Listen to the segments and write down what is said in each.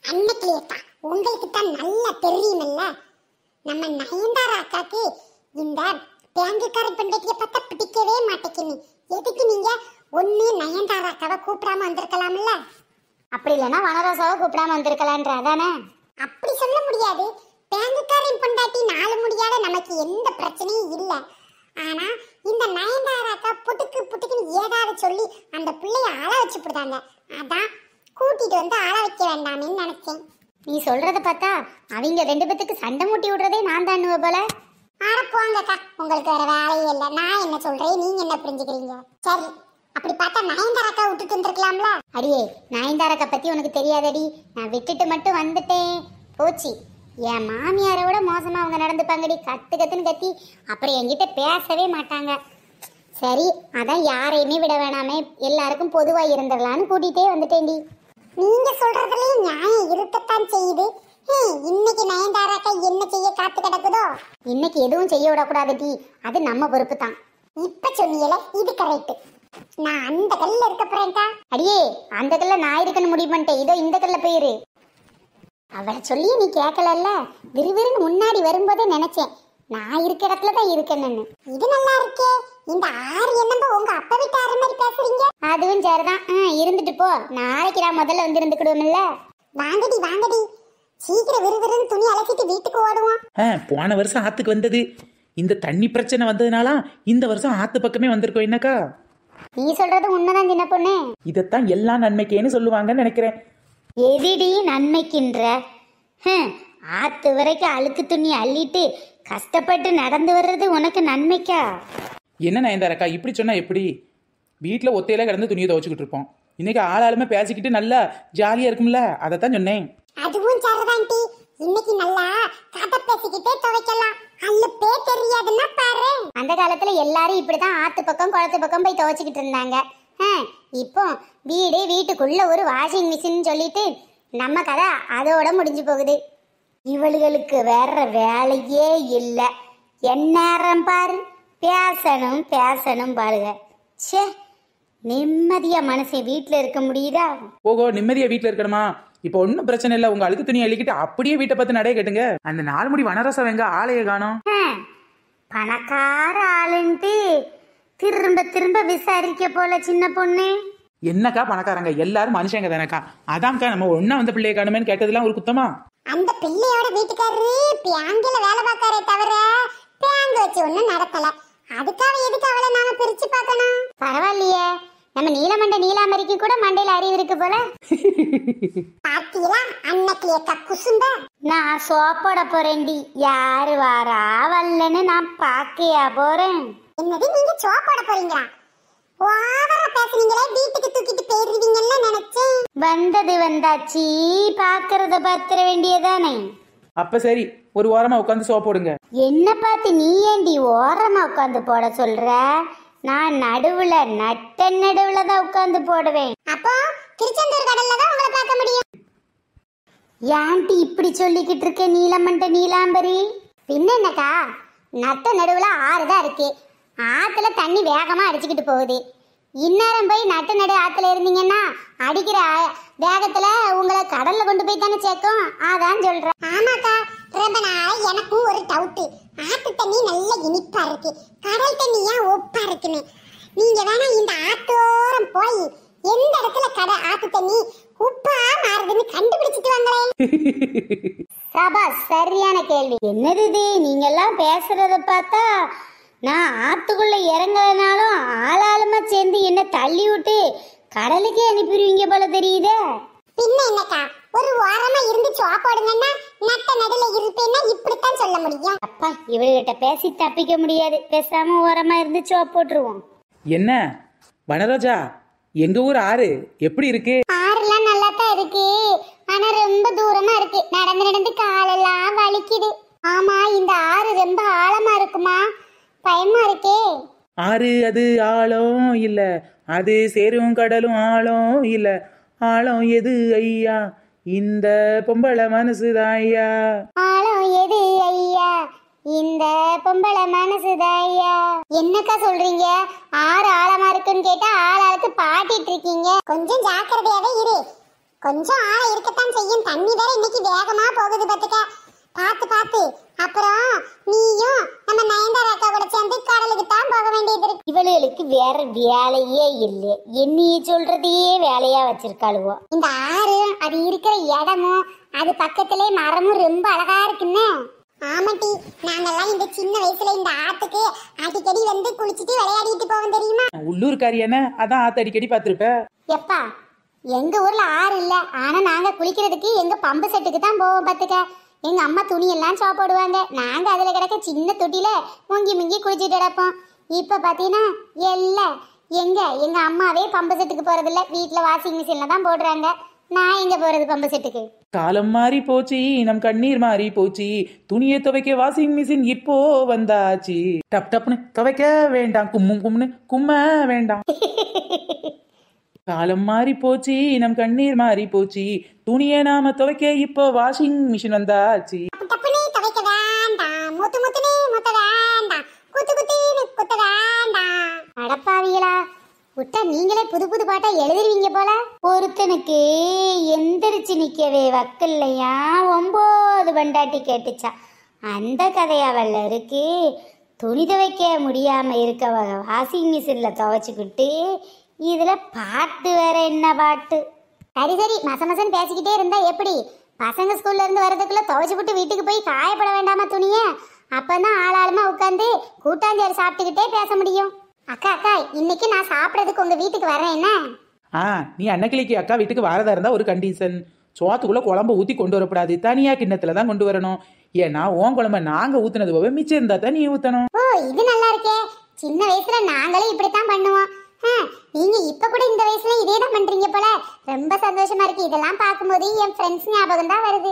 அன்னைக்குலேப்பா உங்களுக்கு தான் நல்லா தெரியுமில்ல, நம்ம நயன்தாரா அக்காக்கு இந்த பேங்குக்கார பெண்டைக்கு பார்த்தா பிடிக்கவே மாட்டேங்குது. எதுக்கு நீங்க ஒண்ணு நயன்தாரா அக்காவை கூப்பிடாம வந்திருக்கலாம்ல? அப்படி இல்லைன்னா வனராசாவை கூப்பிடாம வந்திருக்கலான்ற அதானே? அப்படி சொல்ல முடியாது. பேங்குக்காரின் பொண்டாட்டி நாலு முடியாத நமக்கு எந்த பிரச்சனையும் இல்லை. ஆனா இந்த நயன்தாரா அக்கா புட்டுக்கு புட்டுக்குன்னு ஏதாவது சொல்லி அந்த பிள்ளைய ஆள வச்சு போடுதாங்க. அதான் கூட்டிட்டு வந்து ஆள வைக்க வேண்டாம்னு நினைச்சேன். நீ சொல்றத பார்த்தா அவங்க ரெண்டு பேத்துக்கு சண்டை மூட்டி விடுறதே நான் தான் போல. ஆட போங்கக்கா, உங்களுக்கு வேற வேலையே இல்லை. நான் என்ன சொல்றேன், நீங்க என்ன புரிஞ்சுக்கிறீங்க? சரி, அப்படி பார்த்தா நயன்தாராக்கா விட்டுட்டு வந்திருக்கலாம்ல? அடியே, நயன்தாராக்கா பத்தி உனக்கு தெரியாதடி. நான் விட்டுட்டு மட்டும் வந்துட்டேன் போச்சு. என் மாமியாரை விட மோசமா அவங்க நடந்துப்பாங்கடி. கத்து கத்துன்னு கத்தி அப்புறம் என்கிட்ட பேசவே மாட்டாங்க. சரி, அதான் யாரையுமே விட வேணாமே, எல்லாருக்கும் பொதுவா இருந்துடலான்னு கூட்டிகிட்டே வந்துட்டேன்டி. நீங்க சொல்றதுலயும் நியாயம் இருக்கத்தான் செய்யுது. இன்னைக்கு நயன்தாராக்கா என்ன செய்ய காத்து கிடக்குதோ? இன்னைக்கு எதுவும் செய்ய விடக்கூடாது டி, அது நம்ம பொறுப்பு தான். இப்ப சொன்னீங்களே, இது கரெக்ட். நான் அந்த கல்ல இருக்க போறேன்க்கா. அடியே, அந்த கல்ல நான் இருக்குன்னு முடிவு பண்ணிட்டேன். இதோ இந்த கல்ல போயிரு. அவளை சொல்லி நீ கேட்கலல்ல, விறுவிறுன்னு முன்னாடி வரும்போதே நினைச்சேன் நான் இருக்க இடத்துல தான் இருக்கேன்னு. இது நல்லா இருக்கே. இந்த ஆறு என்னம்பா உங்க அப்பா வீட்டு ஆறு மாதிரி பேசுறீங்க? அதுவும் சரிதான். இருந்துட்டு போ, நாளைக்கு நான் முதல்ல வந்து இருந்துக்கிடுவோம்ல. வாங்கடி வாங்கடி, சீக்கிரம் விறுவிறுன்னு துணி அலசிட்டு வீட்டுக்கு ஓடுவோம். போன வருஷம் ஆத்துக்கு வந்தது இந்த தண்ணி பிரச்சனை வந்ததுனால இந்த வருஷம் ஆத்து பக்கமே வந்திருக்கோம். என்னக்கா நீ சொல்றது உண்மைதான் சின்ன பொண்ணு. இதைத்தான் எல்லா நன்மைக்கேன்னு சொல்லுவாங்கன்னு நினைக்கிறேன். எதிடி நன்மைக்கின்ற? ஆத்து வரைக்கும் அழுக்கு துணி அள்ளிட்டு கஷ்டப்பட்டு நடந்து வர்றது உனக்கு நன்மைக்கா? என்ன நயன்தாராக்கா இப்படி சொன்னா எப்படி? வீட்டில் ஒத்தையில கிடந்து துணியை துவச்சிக்கிட்டு இருப்போம். இன்னைக்கு ஆளாளுமே பேசிக்கிட்டு நல்லா ஜாலியா இருக்கும்ல, அதைத்தான் சொன்னேன். அதுவும் சரிதான் டி. இன்னைக்கு நல்லா கதை பேசிக்கிட்டே துவைக்கலாம். அல்லப்பே தெரியாதுன்னா பாரு. அந்த காலத்துல எல்லாரும் இப்படிதான் ஆத்து பக்கம் குளத்து பக்கம் போய் துவைச்சிக்கிட்டு இருந்தாங்க. இப்போ வீட்டுக்குள்ள ஒரு வாஷிங் மிஷின் சொல்லிட்டு நம்ம கதை அதோட முடிஞ்சு போகுது. இவளுகளுக்கு வேற வேலையே இல்லை. எந்நேரம் பாரு பேசணும் பேசணும் பாருங்க. சே, நிம்மதியா மனுஷன் வீட்டுல இருக்க முடியுதா? ஓகோ, நிம்மதியா வீட்டுல இருக்கணுமா? இப்போ ஒன்னும் பிரச்சனை இல்லை. உங்க அழுக்கு துணி அள்ளிக்கிட்டு அப்படியே வீட்டை பார்த்து நடைய கட்டுங்க. அந்த 4 முடி வனரசம் எங்க ஆளைய காணோம். பணக்கார ஆளுன்ட்டு திரும்ப திரும்ப விசாரிக்க போல சின்ன பொண்ணு. என்னக்கா பணக்காரங்க எல்லாரும் மனுஷங்க தானக்கா. அதான்க்கா நம்ம ஒன்னா வந்த பிள்ளைய காணுமேன்னு கேட்டதெல்லாம் ஒரு குத்தமா? அந்த பிள்ளையோட வீட்டுக்காரரு பேங்க்ல வேலை பார்க்காரே தவிர பேங்க் வச்சு ஒண்ணும் நடக்கல. அதுக்காக எதுக்கு அவளை நாம பிரிச்சு பார்க்கணும்? பரவாயில்லையே, நம்ம நீலமண்டை நீலாமரிக்கு கூட மண்டையில அறிவு இருக்கு போல. பாத்தீங்களா அன்னைக்கு குசும்ப? நான் சோப்போட போறேன்டி. யாரு வாரா வரலன்னு நான் பாக்கையா போறேன். என்னது, நீங்க சோப்போட போறீங்களா? ஓவரா பேசுனீங்களே, வீட்டுக்கு தூக்கிட்டு போயிருவீங்கன்னு நினைச்சேன். வந்தது வந்தாச்சு, பாக்குறத பாத்துற வேண்டியதானே. அப்ப சரி, ஒரு ஓரமா உட்காந்து சோப் போடுங்க. என்ன பார்த்து நீ ஏண்டி ஓரமா உட்காந்து போட சொல்ற? நான் நடுவுல நடுவுல தான் உட்காந்து போடுவேன். அப்போ திருச்செந்தூர் கடல்ல தான் உங்களை பார்க்க முடியும். ஏன்டி இப்படி சொல்லிக்கிட்டு இருக்க நீலமண்டை நீலாம்பரி? பின்ன என்னக்கா, நடுவுல ஆறுதான் இருக்கு. ஆத்துல தண்ணி வேகமா அடிச்சுக்கிட்டு போகுது. இந்நேரம் போய் நடு ஆத்துல இருந்தீங்கன்னா அடிக்கிற வேகத்துல உங்களை கடல்ல கொண்டு போய் தானே சேர்க்கும். அதான் சொல்றேன். ஆமாக்கா, ரொம்ப நாள் எனக்கும் ஒரு டவுட். ஆத்து தண்ணி நல்ல இனிப்பா இருக்கு, கடல் தண்ணி ஏன் ஒப்பா இருக்குன்னு. நீங்க வேணா இந்த ஆத்தோரம் போய் எந்த இடத்துல ஆத்து தண்ணி உப்பா மாறுதுன்னு கண்டுபிடிச்சிட்டு வாங்களேன். சபா, சரியான கேள்வி. என்னது இது, நீங்க எல்லாம் பேசுறத பார்த்தா நான் ஆத்துக்குள்ள இறங்கலனாலும் ஆளாளுமா சேர்ந்து என்ன தள்ளி விட்டு கடலுக்கே அனுப்பிடுவீங்க போல தெரியுதே. பின்ன என்னக்கா, ஒரு ஓரமா இருந்து சோப்பாடுங்கன்னா நடுல இருப்பேன்னா இப்படித்தான் சொல்ல முடியும். அப்பா, இவர்கிட்ட பேசி தப்பிக்க முடியாது. பேசாம ஓரமா இருந்து சோப் போட்டுருவோம். என்ன வனராஜா, எங்க ஊர் ஆறு எப்படி இருக்கு? ஆறுலாம் நல்லா தான் இருக்கு, ஆனா ரொம்ப தூரமா இருக்கு. நடந்து நடந்து காலெல்லாம் வலிக்குது. ஆமா, இந்த ஆறு ரொம்ப ஆழமா இருக்குமா? பயமா இருக்கே. ஆறு அது ஆழம் இல்ல, அது சேரும் கடலும் ஆழம் இல்ல. ஆழம் எது ஐயா, இந்த பொம்பளை மனசுதான் ஐயா. ஆழம் எது ஐயா, இந்த பொம்பளை மனசுதான் ஐயா. என்னக்கா சொல்றீங்க? ஆறு ஆழமா இருக்குன்னு கேட்டா ஆளாளுக்கு பாட்டிட்டு இருக்கீங்க. கொஞ்சம் ஜாக்கிரதையாவே இரு. கொஞ்சம் ஆழம் இருக்கத்தான் செய்யும். தண்ணி வேற இன்னைக்கு வேகமா போகுது பாத்துக்க. பார்த்து பார்த்து. அப்புறம் நீயும் நம்ம நயன்தாரா அக்கா கூட சேர்ந்து கடலுக்கு தான் போக வேண்டியது இருக்கு. இவளுக்கு வேற வேலையே இல்லை, என்னைய சொல்றதையே வேலையா வச்சிருக்காளுவோ. இந்த ஆறு அது இருக்கிற இடமும் அது பக்கத்திலே மரமும் ரொம்ப அழகா இருக்குன்னு. ஆமாட்டி, நாங்கெல்லாம் இந்த சின்ன வயசுல இந்த ஆத்துக்கு அடிக்கடி வந்து குளிச்சுட்டு விளையாடிட்டு போவோம் தெரியுமா? உள்ளூர்காரியான அதான் ஆத்து அடிக்கடி பார்த்துருப்ப. எப்பா, எங்க ஊர்ல ஆறு இல்ல, ஆனா நாங்க குளிக்கிறதுக்கு எங்க பம்பு செட்டுக்கு தான் போவோம் பாத்துக்க. எங்க அம்மா துணி எல்லாம் சாப்பிடுவாங்க, நாங்க அதுல கிடக்க சின்ன தொட்டில முங்கி முங்கி குளிச்சுட்டு கிடப்போம். இப்ப பாத்தீங்கன்னா எல்லாம் எங்க அம்மாவே பம்பு செட்டுக்கு போறதில்ல, வீட்டுல வாஷிங் மிஷின்ல தான் போடுறாங்க. நான் எங்க போறது பம்பு செட்டுக்கு? காலம் மாறி போச்சு, நம் கண்ணீர் மாறி போச்சு, துணியை துவைக்க வாஷிங் மிஷின் இப்போ வந்தாச்சு. டப் டப்னு துவைக்க வேண்டாம், கும்முன்னு கும்ம வேண்டாம். காலம் மாறி போச்சு, நம் கண்ணீர் மாறி போச்சு, துணியை நாம துவைக்க இப்போ வாஷிங் மிஷின் வந்தாச்சு. டப்புனே துவைக்க வேண்டாம், முத்துனே முத்த வேண்டாம், குத்துனே குத்த வேண்டாம். அடப்பாவிகளா, விட்டா நீங்களே புது புது பாட்டா எழுதுவீங்க போல. ஒருத்தனுக்கு எந்திரிச்சு நிக்கவே வக்கில்லையா, 9 பண்டாட்டி கேட்டுச்சா. அந்த கதையாவல்ல இருக்கு. துணி துவைக்க முடியாம இருக்க வாஷிங் மிஷின்ல துவைச்சுக்கிட்டு இதுல பாட்டு வேற என்ன பாட்டு. சரி சரி, மசமசன் பேசிக்கிட்டே இருந்தா எப்படி? பசங்க ஸ்கூல்ல இருந்து வரதுக்குள்ள துவைச்சு விட்டு வீட்டுக்கு போய் காயப்பட வேண்டாமா துணிய? அப்பதான் ஆளாளுமா உட்காந்து கூட்டாஞ்சோறு சாப்பிட்டுக்கிட்டே பேச முடியும். அக்கா அக்கா, இன்னைக்கு நான் சாப்பிடறதுக்கு உங்க வீட்டுக்கு வரேன் என்ன? நீ அன்னக்கிளிக்கு அக்கா வீட்டுக்கு வரதா இருந்தா ஒரு கண்டிஷன். சோத்துக்குள்ள குழம்பு ஊத்தி கொண்டு வரக்கூடாது, தனியா கிண்ணத்துல தான் கொண்டு வரணும். ஏன்னா உன் குழம்ப நாங்க ஊத்துனது போக மிச்சம் இருந்தா தான் நீ ஊத்தணும். ஓ, இது நல்லா இருக்கே. சின்ன வயசுல நாங்களே இப்படித்தான் பண்ணுவோம். நீங்க இப்ப கூட இந்த வயசுல இதே தான் பண்றீங்க போல. ரொம்ப சந்தோஷமா இருக்கு. இதெல்லாம் பார்க்கும்போது என் ஃப்ரெண்ட்ஸ் ஞாபகம் தான் வருது.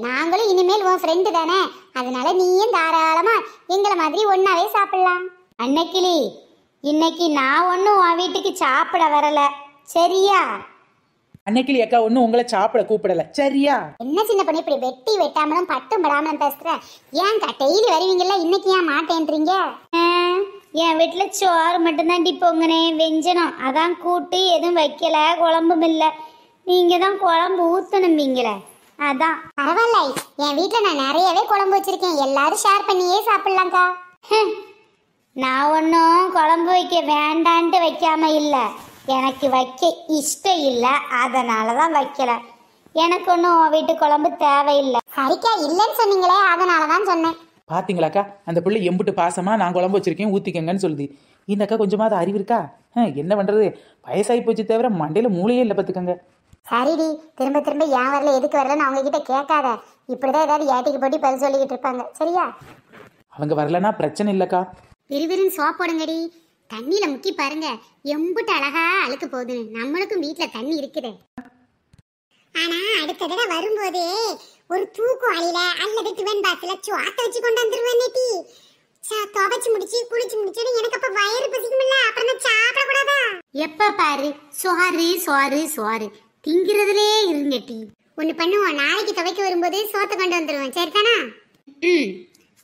நாங்களும் இனிமேல் உன் ஃப்ரெண்டு தானே, அதனால நீயும் தாராளமா எங்களை மாதிரி ஒன்னாவே சாப்பிடலாம். அன்னைக்கிளி, இன்னைக்கு நான் ஒன்னும் உன் வீட்டுக்கு சாப்பிட வரல, சரியா? அன்னைக்கிளி அக்கா ஒன்னும் உங்களை சாப்பிட கூப்பிடல, சரியா? என்ன சின்ன பண்ணி இப்படி வெட்டி வெட்டாமலும் பட்டும் படாமலும் பேசுற? ஏன்க்கா டெய்லி வருவீங்கல்ல, இன்னைக்கு ஏன் மாட்டேன்றீங்க? என் வீட்டுல சோறு மட்டும்தாண்டி பொங்கனே, வெஞ்சனம். அதான் கூட்டு எதுவும் வைக்கல, குழம்பும் இல்லை. நீங்க தான் குழம்பு ஊத்தணும்பீங்களே, அதான். பரவாயில்ல, என் வீட்டுல நான் நிறையவே குழம்பு வச்சிருக்கேன், எல்லாரும் ஷேர் பண்ணியே சாப்பிடலாம்க்கா. நான் ஒன்றும் குழம்பு வைக்க வேண்டான்ட்டு வைக்காம இல்லை, எனக்கு வைக்க இஷ்டம் இல்லை, அதனால தான் வைக்கல. எனக்கு ஒன்றும் வீட்டு குழம்பு தேவையில்லை. சரிக்கா, இல்லைன்னு சொன்னீங்களே, அதனால தான் சொன்னேன். பாத்தீங்களாக்கா, அந்த பிள்ளை எம்புட்டு பாசமா நான் குழம்பு வச்சிருக்கேன் ஊத்திக்கங்கன்னு சொல்லுது. இந்த அக்கா கொஞ்சமாவது அறிவு இருக்கா? என்ன பண்றது, வயசாகி போச்சு தவிர மண்டையில மூளையே இல்லை பார்த்துக்கங்க. சரிடி, திரும்ப திரும்ப ஏன் வரல எதுக்கு வரலன்னு அவங்க கிட்ட கேட்காத. இப்படிதான் ஏதாவது ஏட்டிக்கு போட்டி பதில் சொல்லிக்கிட்டு இருப்பாங்க, சரியா? அவங்க வரலன்னா பிரச்சனை இல்லக்கா. விறுவிறுன்னு சோப் போடுங்கடி, தண்ணியில முக்கி பாருங்க எம்புட்டு அழகா அழுக்கு போகுது. நம்மளுக்கும் வீட்டுல தண்ணி இருக்குது. ஆனா அடுத்த தடவை வரும்போது ஒரு தூக்குவாளியில அல்லது டிவன் பாக்ஸ்ல சோத்த வச்சு கொண்டு வந்துருவேன். துவைச்சு முடிச்சு குளிச்சு முடிச்சு எனக்கு அப்ப வயிறு பசிக்கும்ல, அப்புறம் நான் சாப்பிட கூடாதா? எப்ப பாரு சோறு சோறு சோறு திங்கிறதுலே இருங்கட்டி. ஒண்ணு பண்ணுவோம், நாளைக்கு துவைக்க வரும்போது சோத்த கொண்டு வந்துருவேன், சரிதானா?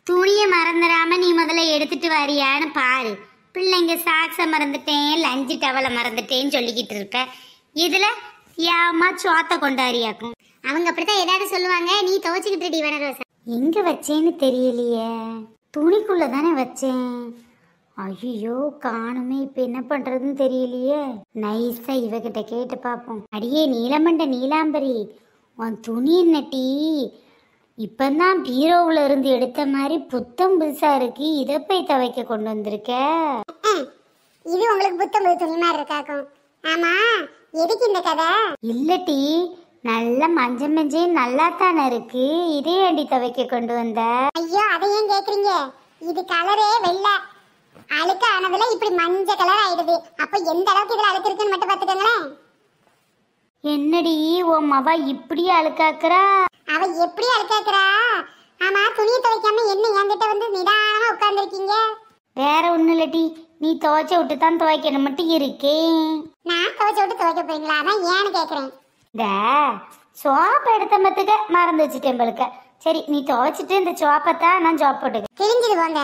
துணியை மறந்துடாம நீ முதல்ல எடுத்துட்டு வரியான்னு பாரு. பிள்ளைங்க சாக்ஸை மறந்துட்டேன், லஞ்சு டவலை மறந்துட்டேன்னு சொல்லிக்கிட்டு இருக்க. இதுல ஏமா சோத்த கொண்டாரியாக்கும். அவங்க அப்படித்தான் ஏதாவது சொல்லுவாங்க. நீ துவைச்சுக்கிட்டு வனரோசா. எங்க வச்சேன்னு தெரியலையே, துணிக்குள்ள தானே வச்சேன். ஐயோ காணுமே, இப்ப என்ன பண்றதுன்னு தெரியலையே. நைஸா இவகிட்ட கேட்டு பாப்போம். அடியே நீலமண்ட நீலாம்பரி, உன் துணி என்னட்டி இப்பதான் பீரோவுல இருந்து எடுத்த மாதிரி புத்தம் புதுசா இருக்கு, இதை போய் துவைக்க கொண்டு வந்திருக்க? இது உங்களுக்கு புத்தம் புது துணி மாதிரி இருக்காக்கும். ஆமா, எதுக்கு இந்த கதை? இல்லட்டி, நல்ல மஞ்சள் மஞ்சள் நல்லா தானே இருக்கு, இதே அடி துவைக்க கொண்டு வந்த? ஐயோ, அதை ஏன் கேக்குறீங்க? இது கலரே வெள்ளை, அழுக்கு ஆனதுல இப்படி மஞ்சள் கலர் ஆயிடுது. அப்ப எந்த அளவுக்கு இதுல அழுக்கு இருக்குன்னு மட்டும் பாத்துக்கோங்களேன். என்னடி உன் மவ இப்படி அழுக்காக்குறா? அவ எப்படி அழுக்காக்குறா? ஆமா, துணியை துவைக்காம என்ன என்கிட்ட வந்து நிதானமா உட்கார்ந்துருக்கீங்க? வேற ஒண்ணு இல்லட்டி, நீ துவைச்ச விட்டு தான் துவைக்கணும் மட்டும் இருக்கேன். நான் துவைச்ச விட்டு துவைக்க போறீங்களா? அதான் ஏன்னு கேக்குறேன். இந்த சோப்பு எடுத்த மத்துக்க மறந்து வச்சுட்டேன் பழுக்க. சரி, நீ துவைச்சிட்டு இந்த சோப்பத்தான் நான் சோப் போட்டுக்க. தெரிஞ்சது போங்க.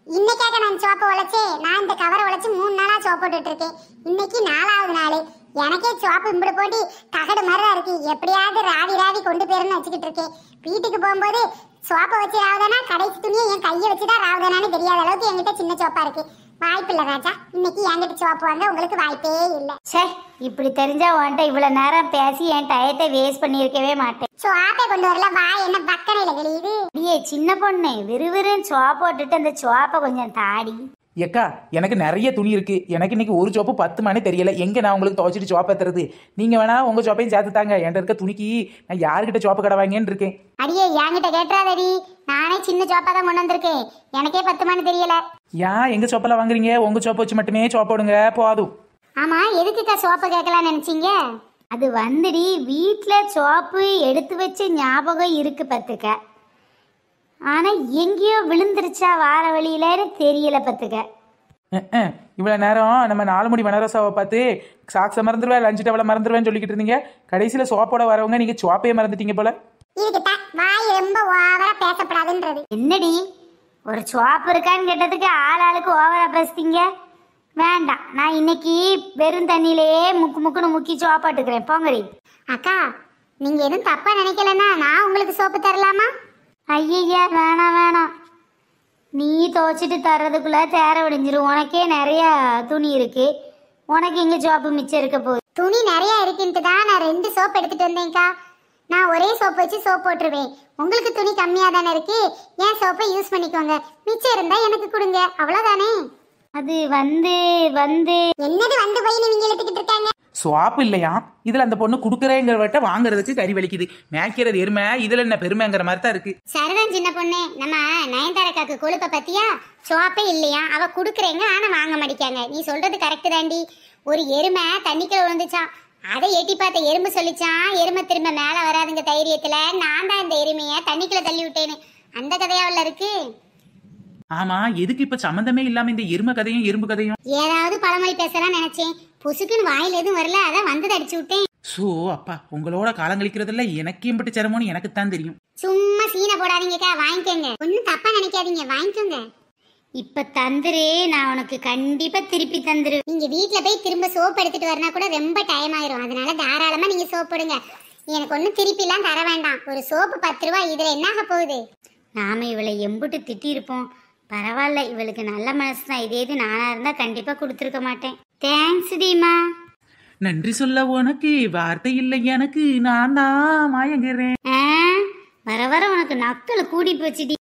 இன்னைக்காக நான் சோப்பை உழைச்சு, நான் இந்த கவரை உழைச்சு 3 நாளா சோப் போட்டுட்டு இருக்கேன். இன்னைக்கு 4வது நாள். எனக்கே சோப்பு இம்பிடு போட்டு தகடு மாதிரி தான் இருக்கு. எப்படியாவது ராவி ராவி கொண்டு போயிருன்னு வச்சுக்கிட்டு இருக்கேன். வீட்டுக்கு போகும்போது சோப்பை வச்சு ராவுதானா, கடைசி துணியை என் கையை வச்சுதான் ராவுதானான்னு தெரியாத அளவுக்கு என்கிட்ட சின்ன சோப்பா இருக்கு. வாய்ப்பு இல்லை ராஜா, இன்னைக்கு என்கிட்ட சோப்பு வாங்க உங்களுக்கு வாய்ப்பே இல்லை. சே, இப்படி தெரிஞ்சா உன்கிட்ட இவ்வளவு நேரம் பேசி என் டயத்தை வேஸ்ட் பண்ணியிருக்கவே மாட்டேன். சோப்பை கொண்டு வரல, வா என்ன பக்கனையில கிழியுது. அப்படியே சின்ன பொண்ணு விறுவிறுன்னு சோப் போட்டுட்டு அந்த சோப்பை கொஞ்சம் தாடி. ஏக்கா எனக்கு நிறைய துணி இருக்கு. எனக்கு இன்னைக்கு ஒரு சோப்பு 10 மணி தெரியல. எங்க நான் உங்களுக்கு துவைச்சிட்டு சோப்பை தருது? நீங்க வேணா உங்க சோப்பையும் சேர்த்து தாங்க. என்கிட்ட இருக்க துணிக்கு நான் யாருக்கிட்ட சோப்பு கடை வாங்கன்னு இருக்கேன். அடியே என்கிட்ட கேட்டுறாதடி, நானே சின்ன சோப்பா தான் கொண்டு வந்திருக்கேன். எனக்கே 10 மணி தெரியல. ஏன் எங்க சோப்பெல்லாம் வாங்குறீங்க? உங்க சோப்பை வச்சு மட்டுமே சோப்பு போடுங்க போதும். ஆமா, எதுக்குக்கா சோப்பை கேட்கலாம்னு நினைச்சீங்க? அது வந்துடி வீட்டுல சோப்பு எடுத்து வச்ச ஞாபகம் இருக்கு பத்துக்க. ஆனா எங்கேயோ விழுந்துருச்சா வார வழியிலன்னு தெரியல பத்துக்க. இவ்வளோ நேரம் நம்ம 4 முடி வனரசாவை பார்த்து சாக்ஸை மறந்துடுவேன், லஞ்சு டவலை மறந்துடுவேன்னு சொல்லிக்கிட்டு இருந்தீங்க. கடைசியில் சோப்போட வரவங்க நீங்கள் சோப்பையே மறந்துட்டீங்க போல. இதுக்கிட்ட வாய் ரொம்ப ஓவரா பேசப்படாதுன்றது. என்னடி ஒரு சோப்பு இருக்கான்னு கேட்டதுக்கு ஆளுக்கு ஓவரா பேசுறீங்க? வேண்டாம், நான் இன்னைக்கு வெறும் தண்ணியிலேயே முக்குன்னு முக்கி சோப்பாட்டுக்கிறேன். போங்கடி. அக்கா, நீங்க எதுவும் தப்பா நினைக்கலன்னா நான் உங்களுக்கு சோப்பு தரலாமா? ஐயா வேணாம், நீ துவைச்சிட்டு தர்றதுக்குள்ள தேர விடிஞ்சிரும். உனக்கே நிறைய துணி இருக்கு, உனக்கு எங்க சோப்பு மிச்சம் இருக்க போகுது? துணி நிறைய இருக்குன்ட்டு தான் நான் 2 சோப்பு எடுத்துட்டு வந்தேன்க்கா. நான் ஒரே சோப்பு வச்சு சோப் போட்டுருவேன். உங்களுக்கு துணி கம்மியா தானே இருக்கு, என் சோப்பை யூஸ் பண்ணிக்கோங்க. மிச்சம் இருந்தா எனக்கு கொடுங்க, அவ்வளவுதானே. அது வந்து என்னது வந்து போய் நீங்க எடுத்துக்கிட்டு இருக்காங்க? சோப்பு இல்லையா இதுல? அந்த பொண்ணு குடுக்கறேங்கிறவட்ட வாங்குறதுக்கு கறி வலிக்குது. மேய்க்கிறது எருமை, இதுல என்ன பெருமைங்கிற மாதிரி தான் இருக்கு. சரிதான் சின்ன பொண்ணு, நம்ம நயன்தாரக்காக்கு கொழுப்ப பத்தியா? சோப்பே இல்லையா, அவ குடுக்குறேங்க ஆனா வாங்க மாட்டேங்காங்க. நீ சொல்றது கரெக்ட் தாண்டி. ஒரு எருமை தண்ணிக்குள்ள விழுந்துச்சான், அதை எட்டி பார்த்த எறும்பு சொல்லிச்சான், எருமை திரும்ப மேல வராதுங்க தைரியத்துல நான் தான் இந்த எருமைய தண்ணிக்குள்ள தள்ளி விட்டேன்னு. அந்த கதையாவில் இருக்கு. ஆமா, எதுக்கு இப்ப சம்பந்தமே இல்லாம இந்த எருமை கதையும் எறும்பு கதையும்? ஏதாவது பழமொழி பேசலாம் நினைச்சேன், புசுக்குன்னு வாயில எதுவும் வரல, அதான் வந்து அடிச்சு விட்டேன். சோ அப்பா, உங்களோட காலம் கழிக்கிறதுல எனக்கு எம்பிட்டு சிரமம்னு எனக்கு தான் தெரியும். சும்மா சீனை போடாதீங்கக்கா, வாங்கிக்கோங்க. ஒன்னும் தப்பா நினைக்காதீங்க, வாங்கிக்கோங்க. இப்ப தந்துரு, நான் உனக்கு கண்டிப்பா திருப்பி தந்துரு. நீங்க வீட்டுல போய் திரும்ப சோப் எடுத்துட்டு வரனா கூட ரொம்ப டைம் ஆயிரும். அதனால தாராளமா நீங்க சோப் போடுங்க. எனக்கு ஒன்னும் திருப்பி எல்லாம் தர வேண்டாம். ஒரு சோப்பு 10 ரூபாய், இதுல என்ன ஆக போகுது? நாம இவளை எம்புட்டு திட்டி இருப்போம். பரவாயில்ல, இவளுக்கு நல்ல மனசு தான். இதே இது நானா இருந்தா கண்டிப்பா கொடுத்துருக்க மாட்டேன். தேங்க்ஸ் டீமா. நன்றி சொல்ல உனக்கு வார்த்தை இல்லை எனக்கு, நான் தான் மயங்குறேன். வர வர உனக்கு நக்கல் கூடி போச்சுடி.